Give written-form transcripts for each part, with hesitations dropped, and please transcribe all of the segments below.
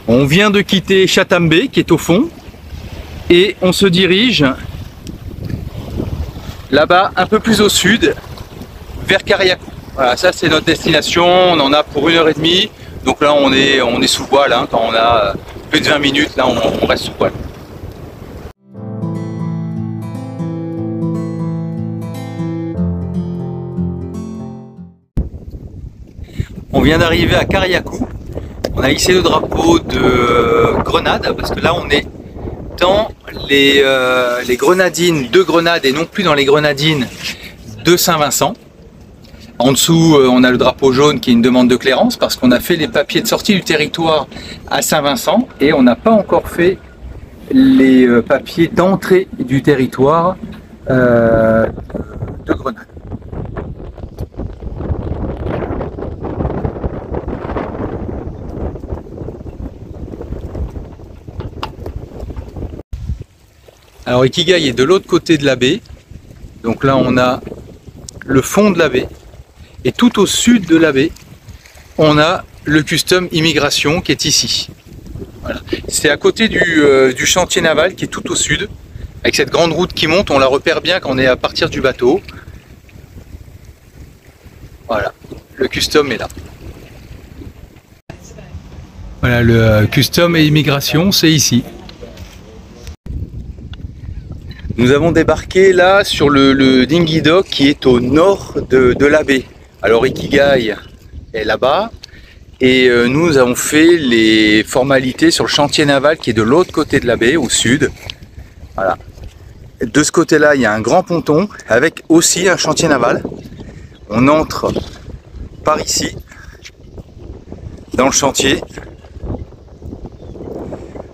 On vient de quitter Chatham-Bay qui est au fond et on se dirige là-bas un peu plus au sud vers Kariakou. Voilà, ça c'est notre destination, on en a pour 1h30. Donc là on est sous voile, hein. Quand on a plus de 20 minutes, là on reste sous voile. On vient d'arriver à Kariakou. On a hissé le drapeau de Grenade parce que là on est dans les grenadines de Grenade et non plus dans les grenadines de Saint-Vincent. En dessous on a le drapeau jaune qui est une demande de clairance parce qu'on a fait les papiers de sortie du territoire à Saint-Vincent et on n'a pas encore fait les papiers d'entrée du territoire de Grenade. Alors Ikigai est de l'autre côté de la baie, donc là on a le fond de la baie, et tout au sud de la baie, on a le custom immigration qui est ici. Voilà. C'est à côté du chantier naval qui est tout au sud, avec cette grande route qui monte, on la repère bien quand on est à partir du bateau. Voilà, le custom est là. Voilà, le custom et immigration, c'est ici. Nous avons débarqué là sur le dinghy dock qui est au nord de la baie. Alors Ikigai est là-bas et nous avons fait les formalités sur le chantier naval qui est de l'autre côté de la baie, au sud. Voilà. De ce côté-là, il y a un grand ponton avec aussi un chantier naval. On entre par ici, dans le chantier.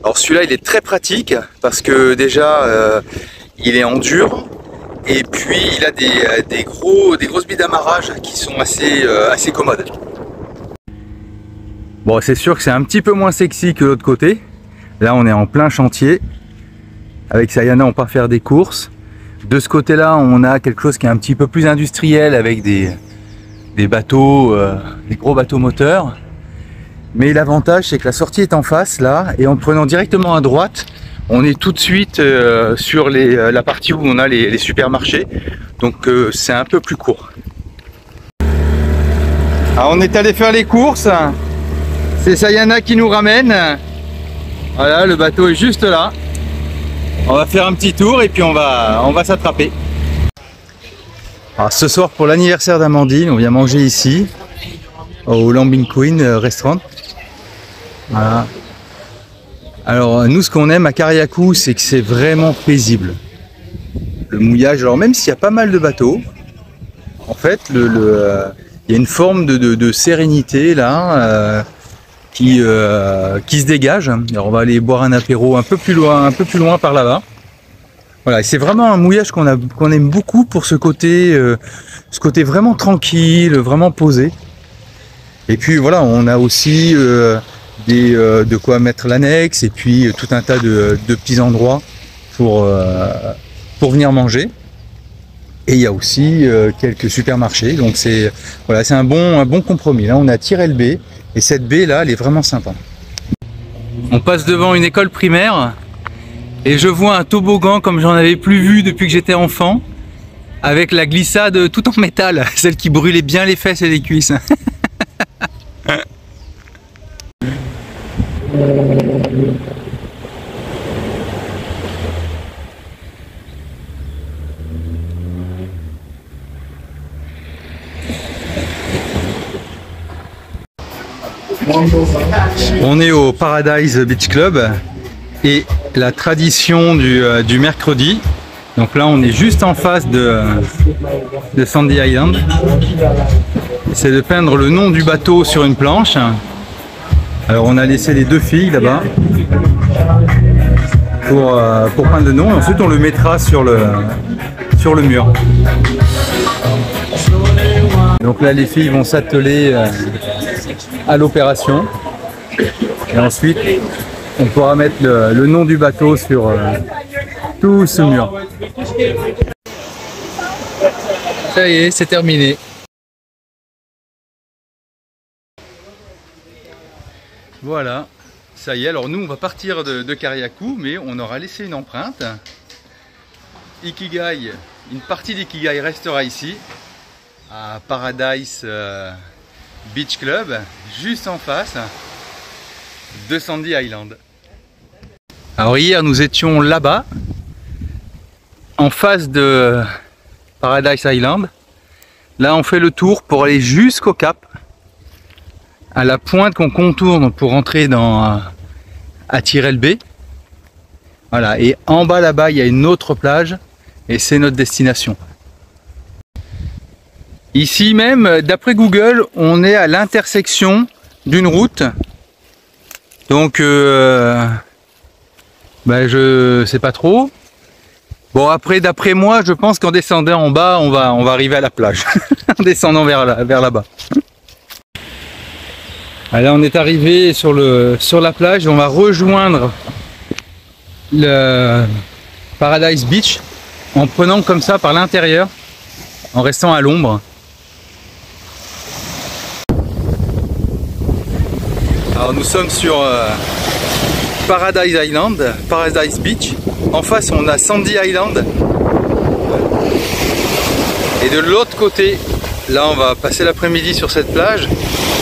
Alors celui-là, il est très pratique parce que déjà, il est en dur et puis il a des grosses billes d'amarrage qui sont assez commodes. Bon, c'est sûr que c'est un petit peu moins sexy que l'autre côté. Là, on est en plein chantier. Avec Sayana, on part faire des courses. De ce côté-là, on a quelque chose qui est un petit peu plus industriel avec des bateaux, des gros bateaux moteurs. Mais l'avantage, c'est que la sortie est en face là, et en prenant directement à droite, on est tout de suite sur la partie où on a les supermarchés, donc c'est un peu plus court. Alors on est allé faire les courses, c'est Sayana qui nous ramène. Voilà, le bateau est juste là. On va faire un petit tour et puis on va s'attraper. Alors ce soir pour l'anniversaire d'Amandine, on vient manger ici, au Lambing Queen restaurant. Voilà. Alors nous ce qu'on aime à Kariakou, c'est que c'est vraiment paisible. Le mouillage, alors même s'il y a pas mal de bateaux, en fait il y a une forme de sérénité là qui se dégage. Alors on va aller boire un apéro un peu plus loin par là-bas. Voilà, c'est vraiment un mouillage qu'on aime beaucoup pour ce côté vraiment tranquille, vraiment posé. Et puis voilà, on a aussi de quoi mettre l'annexe et puis tout un tas de petits endroits pour venir manger. Et il y a aussi quelques supermarchés, donc c'est voilà, c'est un bon compromis. Là on a Tirel-Baie et cette baie là elle est vraiment sympa. On passe devant une école primaire et je vois un toboggan comme j'en avais plus vu depuis que j'étais enfant, avec la glissade tout en métal, celle qui brûlait bien les fesses et les cuisses. On est au Paradise Beach Club et la tradition du mercredi, donc là on est juste en face de Sandy Island, c'est de peindre le nom du bateau sur une planche. Alors on a laissé les deux filles là-bas pour peindre le nom et ensuite on le mettra sur le mur. Donc là les filles vont s'atteler à l'opération et ensuite on pourra mettre le nom du bateau sur tout ce mur. Ça y est, c'est terminé. Voilà, Ça y est, alors nous on va partir de Kariakou, mais on aura laissé une empreinte. Ikigai, une partie d'Ikigai restera ici, à Paradise Beach Club, juste en face de Sandy Island. Alors hier nous étions là-bas, en face de Paradise Island. Là on fait le tour pour aller jusqu'au cap, à la pointe qu'on contourne pour entrer à Tyrrell Bay. Voilà, et en bas là-bas il y a une autre plage et c'est notre destination. Ici même, d'après Google, on est à l'intersection d'une route. Donc je sais pas trop. Bon après, d'après moi, je pense qu'en descendant en bas, on va arriver à la plage. En descendant vers là-bas. Là on est arrivé sur la plage et on va rejoindre le Paradise Beach en prenant comme ça par l'intérieur, en restant à l'ombre. Alors nous sommes sur Paradise Island, Paradise Beach. En face on a Sandy Island. Et de l'autre côté, là on va passer l'après-midi sur cette plage.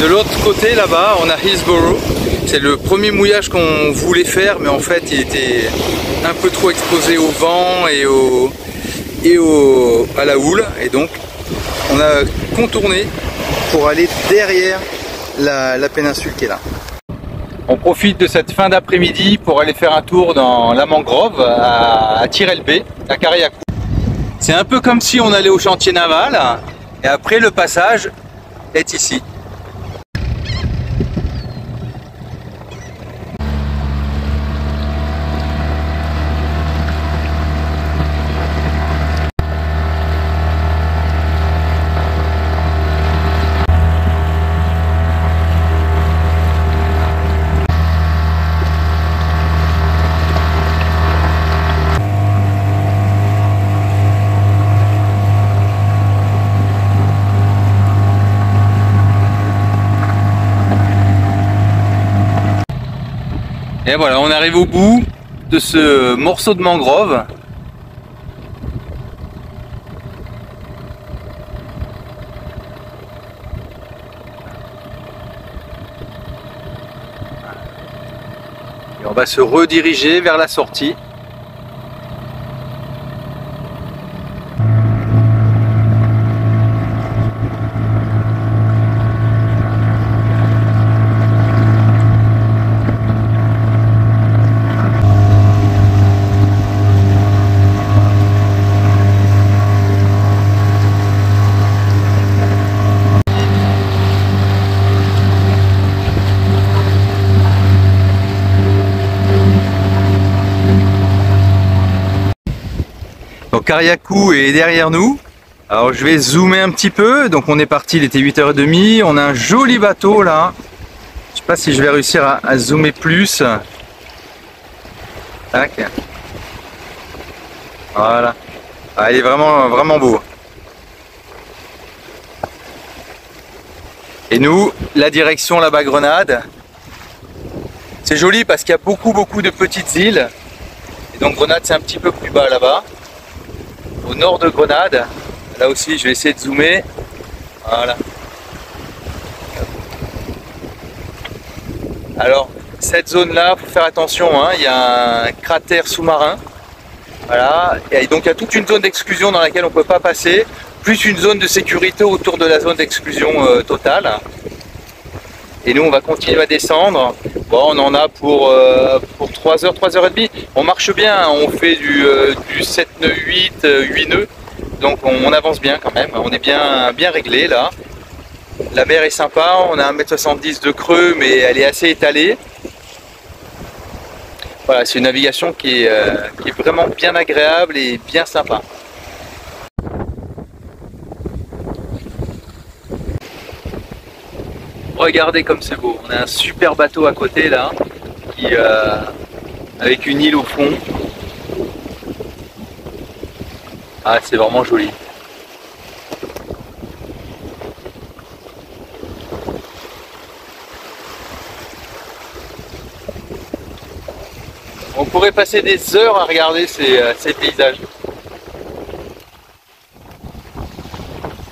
De l'autre côté là-bas on a Hillsborough. C'est le premier mouillage qu'on voulait faire, mais en fait il était un peu trop exposé au vent et à la houle. Et donc on a contourné pour aller derrière la péninsule qui est là. On profite de cette fin d'après-midi pour aller faire un tour dans la mangrove à Tyrrell Bay, à Kariakou. C'est un peu comme si on allait au chantier naval et après le passage est ici. Et voilà, on arrive au bout de ce morceau de mangrove. Et on va se rediriger vers la sortie. Donc Kariakou est derrière nous. Alors je vais zoomer un petit peu. Donc on est parti, il était 8h30. On a un joli bateau là. Je sais pas si je vais réussir à zoomer plus. Tac. Voilà. Ah, il est vraiment beau. Et nous, la direction là-bas Grenade. C'est joli parce qu'il y a beaucoup de petites îles. Et donc Grenade c'est un petit peu plus bas là-bas. Au nord de Grenade, là aussi je vais essayer de zoomer. Voilà. Alors cette zone là, il faut faire attention, hein, il y a un cratère sous-marin. Voilà. Et donc il y a toute une zone d'exclusion dans laquelle on ne peut pas passer, plus une zone de sécurité autour de la zone d'exclusion totale. Et nous on va continuer à descendre. Bon, on en a pour 3h, 3h30. On marche bien, on fait du 7 nœuds 8 nœuds. Donc on avance bien quand même, on est bien réglé là. La mer est sympa, on a 1,70 m de creux mais elle est assez étalée. Voilà, c'est une navigation qui est vraiment bien agréable et bien sympa. Regardez comme c'est beau, on a un super bateau à côté là, avec une île au fond. Ah, c'est vraiment joli. On pourrait passer des heures à regarder ces paysages.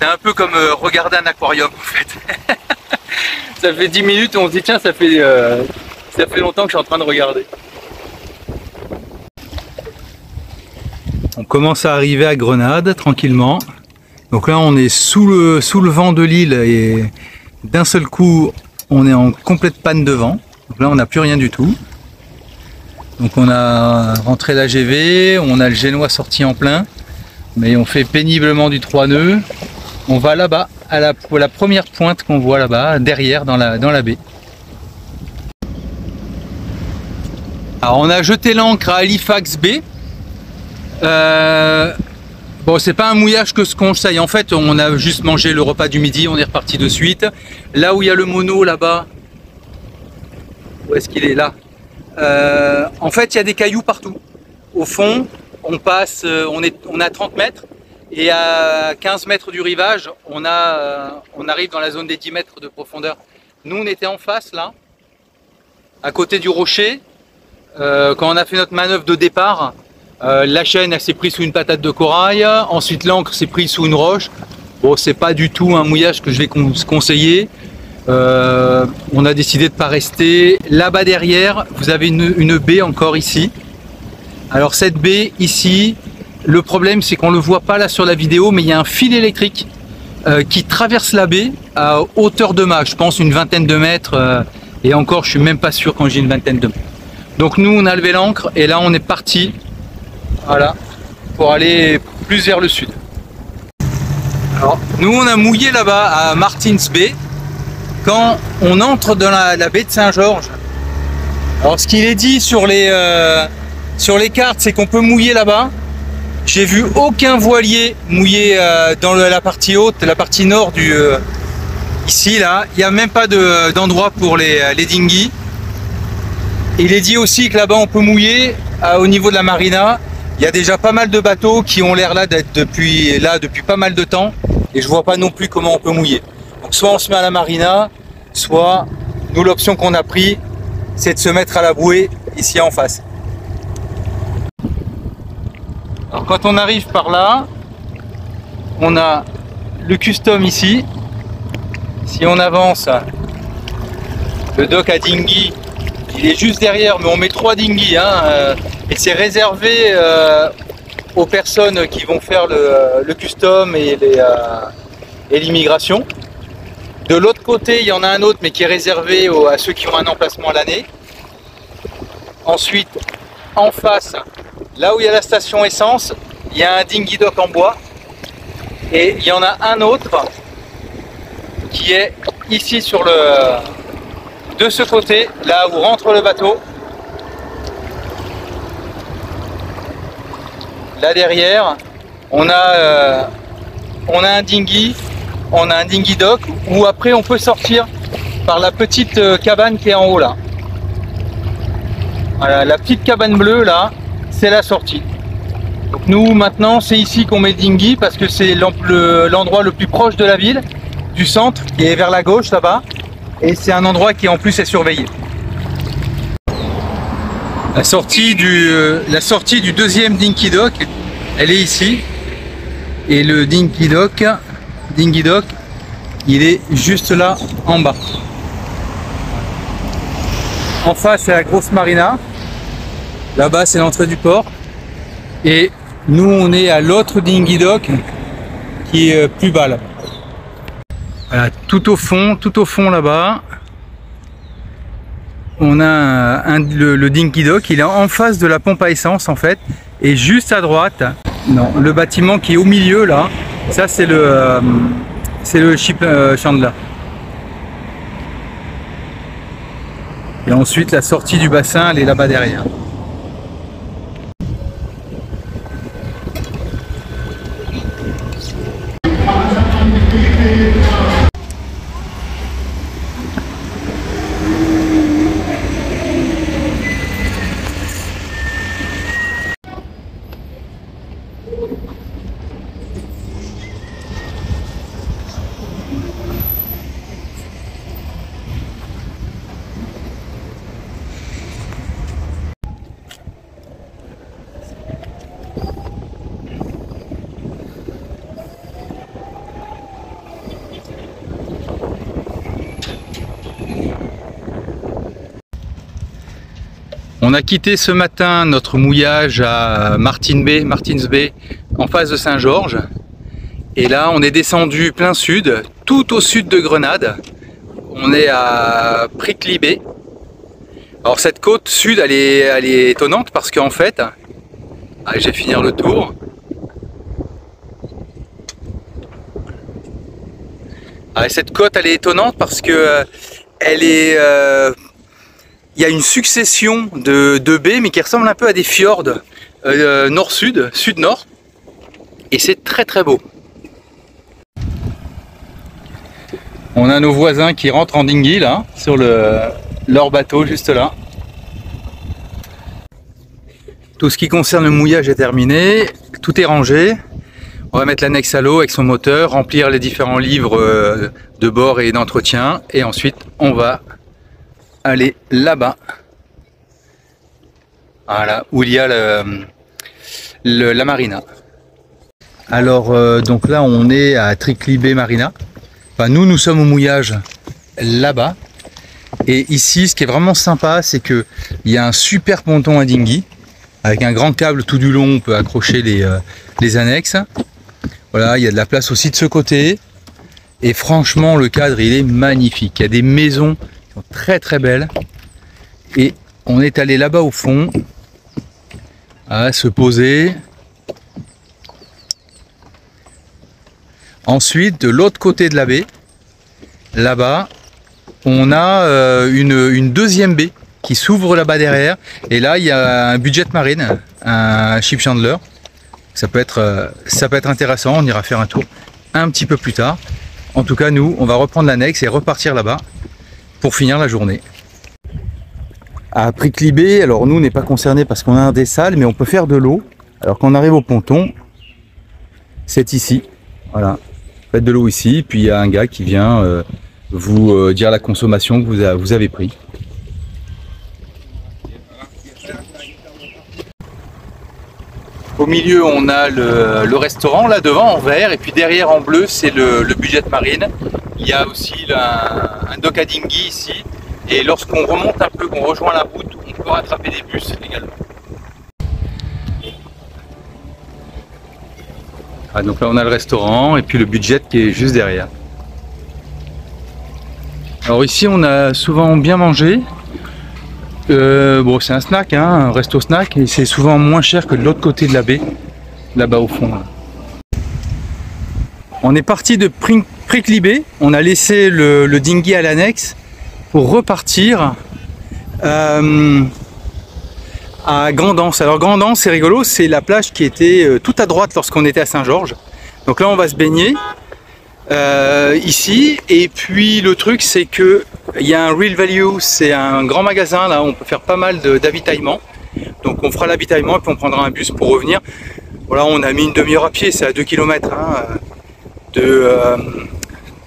C'est un peu comme regarder un aquarium en fait. Ça fait 10 minutes, on se dit tiens, ça fait longtemps que je suis en train de regarder. On commence à arriver à Grenade tranquillement. Donc là on est sous le vent de l'île et d'un seul coup on est en complète panne de vent. Donc là on n'a plus rien du tout. Donc on a rentré l'AGV, on a le génois sorti en plein, mais on fait péniblement du 3 nœuds. On va là-bas, à la première pointe qu'on voit là-bas, derrière dans la baie. Alors on a jeté l'ancre à Halifax Bay. Bon, c'est pas un mouillage que je conseille. En fait, on a juste mangé le repas du midi, on est reparti de suite. Là où il y a le mono là-bas, où est-ce qu'il est là? En fait, il y a des cailloux partout. Au fond, on passe, on a 30 mètres. Et à 15 mètres du rivage, on arrive dans la zone des 10 mètres de profondeur. Nous, on était en face, là, à côté du rocher. Quand on a fait notre manœuvre de départ, la chaîne, elle s'est prise sous une patate de corail. Ensuite, l'ancre s'est prise sous une roche. Bon, c'est pas du tout un mouillage que je vais conseiller. On a décidé de ne pas rester. Là-bas derrière, vous avez une baie encore ici. Alors, cette baie ici, le problème, c'est qu'on ne le voit pas là sur la vidéo, mais il y a un fil électrique qui traverse la baie à hauteur de mât, je pense une vingtaine de mètres, et encore, je suis même pas sûr quand j'ai une vingtaine de mètres. Donc nous, on a levé l'ancre et là, on est parti, voilà, pour aller plus vers le sud. Alors, nous, on a mouillé là-bas à Martins Bay quand on entre dans la baie de Saint-Georges. Alors, ce qu'il est dit sur les cartes, c'est qu'on peut mouiller là-bas. J'ai vu aucun voilier mouillé dans la partie haute, la partie nord du ici là. Il n'y a même pas d'endroit pour les dinghies. Il est dit aussi que là-bas on peut mouiller au niveau de la marina. Il y a déjà pas mal de bateaux qui ont l'air là d'être depuis pas mal de temps et je vois pas non plus comment on peut mouiller. Donc soit on se met à la marina, soit nous l'option qu'on a pris, c'est de se mettre à la bouée ici en face. Alors quand on arrive par là, on a le custom ici. Si on avance, le dock à dinghy, il est juste derrière, mais on met 3 dinghies, et c'est réservé aux personnes qui vont faire le custom et l'immigration. De l'autre côté, il y en a un autre, mais qui est réservé à ceux qui ont un emplacement à l'année. Ensuite, en face, là où il y a la station essence, il y a un dinghy dock en bois et il y en a un autre qui est ici de ce côté, là où rentre le bateau. Là derrière, on a un dinghy dock où après on peut sortir par la petite cabane qui est en haut là. Voilà, la petite cabane bleue là, c'est la sortie. Donc nous maintenant c'est ici qu'on met le dinghy parce que c'est l'endroit le plus proche de la ville, du centre, qui est vers la gauche là-bas. Et c'est un endroit qui en plus est surveillé. La sortie du deuxième dinghy dock, elle est ici. Et le dinghy dock, il est juste là en bas. En face, c'est la grosse marina. Là-bas, c'est l'entrée du port. Et nous, on est à l'autre dinghy dock qui est plus bas là. Voilà, tout au fond là-bas, on a le dinghy dock. Il est en face de la pompe à essence en fait. Et juste à droite, non, le bâtiment qui est au milieu là, ça c'est le ship Chandler. Et ensuite, la sortie du bassin, elle est là-bas derrière. On a quitté ce matin notre mouillage à Martins Bay, en face de Saint-Georges. Et là, on est descendu plein sud, tout au sud de Grenade. On est à Prickly Bay. Alors cette côte sud, elle est étonnante parce qu'en fait, allez, je vais finir le tour. Alors, cette côte, elle est étonnante parce que elle est, il y a une succession de baies, mais qui ressemblent un peu à des fjords nord-sud, sud-nord, et c'est très très beau. On a nos voisins qui rentrent en dinghy là, sur leur bateau juste là. Tout ce qui concerne le mouillage est terminé, tout est rangé. On va mettre l'annexe à l'eau avec son moteur, remplir les différents livres de bord et d'entretien, et ensuite on va aller là-bas, voilà, où il y a la marina. Alors donc là on est à Prickly Bay Marina. Enfin, nous sommes au mouillage là-bas, et ici ce qui est vraiment sympa, c'est que il y a un super ponton à dinghy avec un grand câble tout du long. On peut accrocher les annexes. Voilà, il y a de la place aussi de ce côté, et franchement le cadre il est magnifique. Il y a des maisons qui sont très très belles, et on est allé là-bas au fond à se poser. Ensuite, de l'autre côté de la baie, là-bas, on a une deuxième baie qui s'ouvre là-bas derrière. Et là, il y a un budget marine, un ship chandler. Ça peut être intéressant. On ira faire un tour un petit peu plus tard. En tout cas, nous, on va reprendre l'annexe et repartir là-bas pour finir la journée. À Prickly Bay, alors nous, on n'est pas concerné parce qu'on a des salles, mais on peut faire de l'eau. Alors quand on arrive au ponton, c'est ici. Voilà. Faites de l'eau ici, puis il y a un gars qui vient vous dire la consommation que vous avez pris. Au milieu, on a le restaurant là devant en vert, et puis derrière en bleu, c'est le budget marine. Il y a aussi un dock à dinghy ici, et lorsqu'on remonte un peu, qu'on rejoint la route, on peut rattraper des bus également. Ah, donc là on a le restaurant et puis le budget qui est juste derrière. Alors ici on a souvent bien mangé. Bon, c'est un snack, hein, un resto snack, et c'est souvent moins cher que de l'autre côté de la baie, là-bas au fond. Là. On est parti de Prickly Bay, on a laissé le dinghy à l'annexe pour repartir à Grand'Anse. Alors Grand'Anse, c'est rigolo, c'est la plage qui était tout à droite lorsqu'on était à Saint-Georges. Donc là on va se baigner ici, et puis le truc c'est que il y a un Real Value, c'est un grand magasin là où on peut faire pas mal d'avitaillement. Donc on fera l'avitaillement et puis on prendra un bus pour revenir. Voilà, on a mis une demi-heure à pied, c'est à 2 km hein,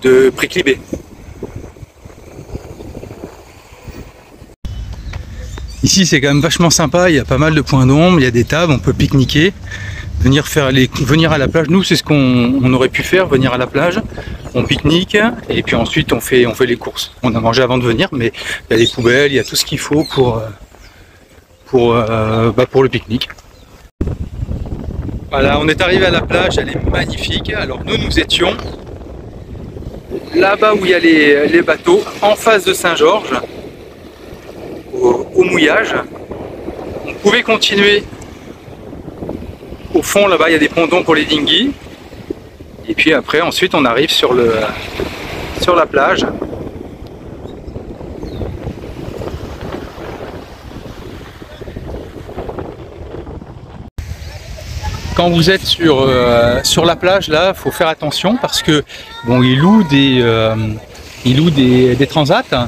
de Prickly Bay. Ici c'est quand même vachement sympa, il y a pas mal de points d'ombre, il y a des tables, on peut pique-niquer, venir à la plage. Nous c'est ce qu'on aurait pu faire, venir à la plage, on pique-nique et puis ensuite on fait les courses. On a mangé avant de venir, mais il y a des poubelles, il y a tout ce qu'il faut pour le pique-nique. Voilà, on est arrivé à la plage, elle est magnifique. Alors nous étions là-bas où il y a les bateaux, en face de Saint-Georges. Au mouillage. On pouvait continuer au fond, là-bas il y a des pontons pour les dinghy, et puis après ensuite on arrive sur la plage. Quand vous êtes sur la plage là, faut faire attention parce que bon, ils louent des transats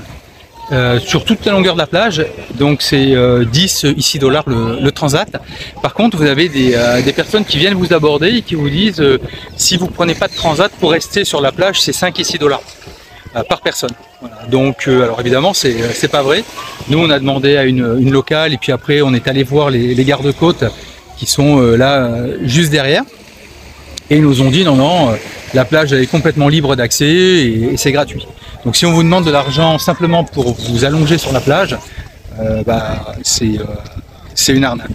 sur toute la longueur de la plage, donc c'est 10 ici $ le transat. Par contre vous avez des personnes qui viennent vous aborder et qui vous disent si vous prenez pas de transat pour rester sur la plage, c'est 5 ici $ par personne. Voilà. Donc alors évidemment c'est pas vrai. Nous on a demandé à une locale, et puis après on est allé voir les gardes-côtes qui sont là juste derrière, et ils nous ont dit non, la plage elle est complètement libre d'accès et c'est gratuit. Donc si on vous demande de l'argent simplement pour vous allonger sur la plage, c'est une arnaque.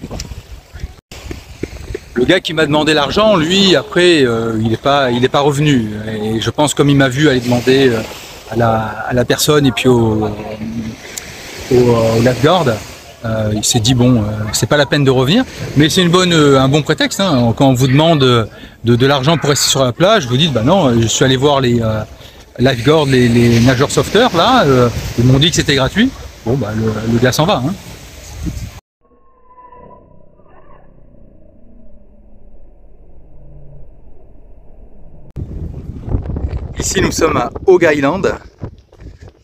Le gars qui m'a demandé l'argent, lui, après, il est pas revenu. Et je pense comme il m'a vu aller demander à la personne et puis au lifeguard, il s'est dit bon, c'est pas la peine de revenir. Mais c'est un bon prétexte. Hein. Quand on vous demande de l'argent pour rester sur la plage, vous dites bah non, je suis allé voir les lifeguards, les nageurs sauveteurs là, ils m'ont dit que c'était gratuit. Bon bah le gars s'en va. Hein. Ici nous sommes à Hog Island.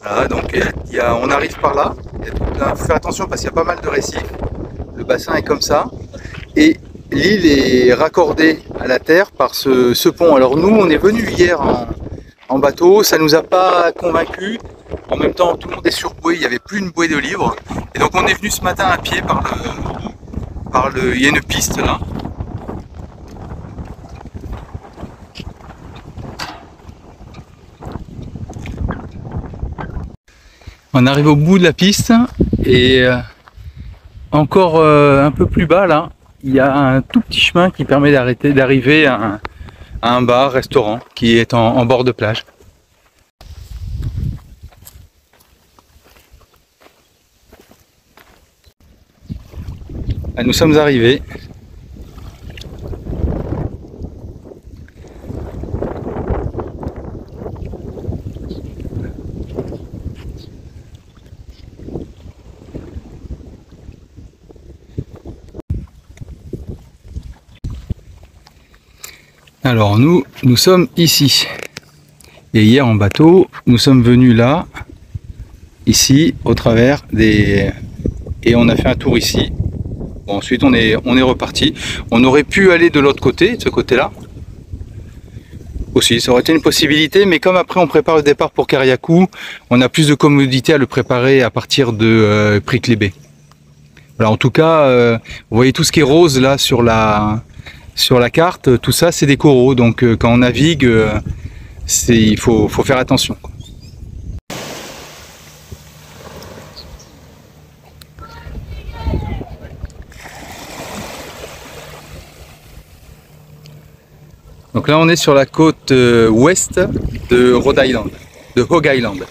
Voilà, donc on arrive par là. Il faut faire attention parce qu'il y a pas mal de récifs. Le bassin est comme ça. Et l'île est raccordée à la terre par ce pont. Alors nous on est venu hier en bateau, ça nous a pas convaincus. En même temps tout le monde est sur bouée, il n'y avait plus une bouée de libre. Et donc on est venu ce matin à pied il y a une piste là. On arrive au bout de la piste et encore un peu plus bas là, il y a un tout petit chemin qui permet d'arriver à un bar, restaurant qui est en bord de plage. Là, nous sommes arrivés. Alors nous sommes ici. Et hier en bateau, nous sommes venus là, ici, au travers des... Et on a fait un tour ici. Bon, ensuite on est reparti. On aurait pu aller de l'autre côté, de ce côté-là. Aussi, ça aurait été une possibilité, mais comme après on prépare le départ pour Kariakou, on a plus de commodité à le préparer à partir de Priklibé. Voilà, en tout cas, vous voyez tout ce qui est rose là sur la carte, tout ça c'est des coraux, donc quand on navigue, il faut faire attention. Donc là on est sur la côte ouest de Rhode Island, de Hog Island.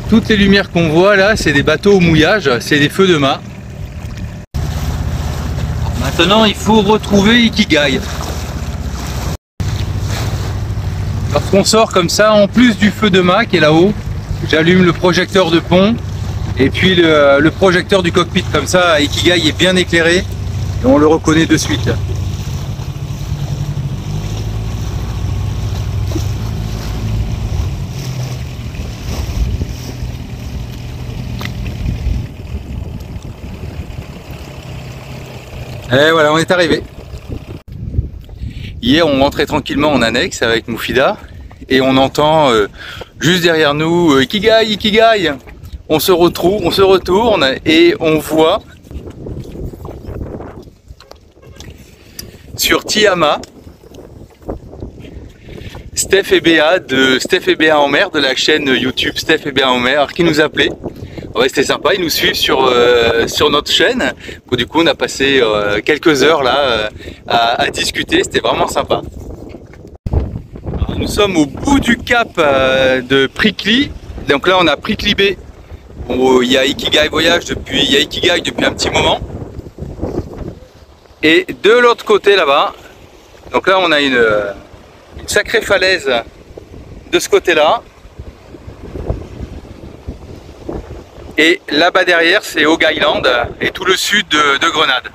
Toutes les lumières qu'on voit là, c'est des bateaux au mouillage, c'est des feux de mât. Maintenant, il faut retrouver Ikigai. Lorsqu'on sort comme ça, en plus du feu de mât qui est là-haut, j'allume le projecteur de pont et puis le projecteur du cockpit. Comme ça, Ikigai est bien éclairé et on le reconnaît de suite. Et voilà, on est arrivé. Hier, on rentrait tranquillement en annexe avec Moufida et on entend juste derrière nous Ikigai, Ikigai. On se retourne et on voit sur Tiama Steph et Béa de Steph et Béa en mer, de la chaîne YouTube Steph et Béa en mer, qui nous appelait. Ouais, c'était sympa, ils nous suivent sur notre chaîne. Bon, du coup, on a passé quelques heures là à discuter, c'était vraiment sympa. Alors, nous sommes au bout du cap de Prikli. Donc là, on a Priklibé. Bon, il y a Ikigai Voyage depuis, il y a Ikigai depuis un petit moment. Et de l'autre côté là-bas, donc là, on a une sacrée falaise de ce côté-là. Et là-bas derrière, c'est Hog Island et tout le sud de Grenade.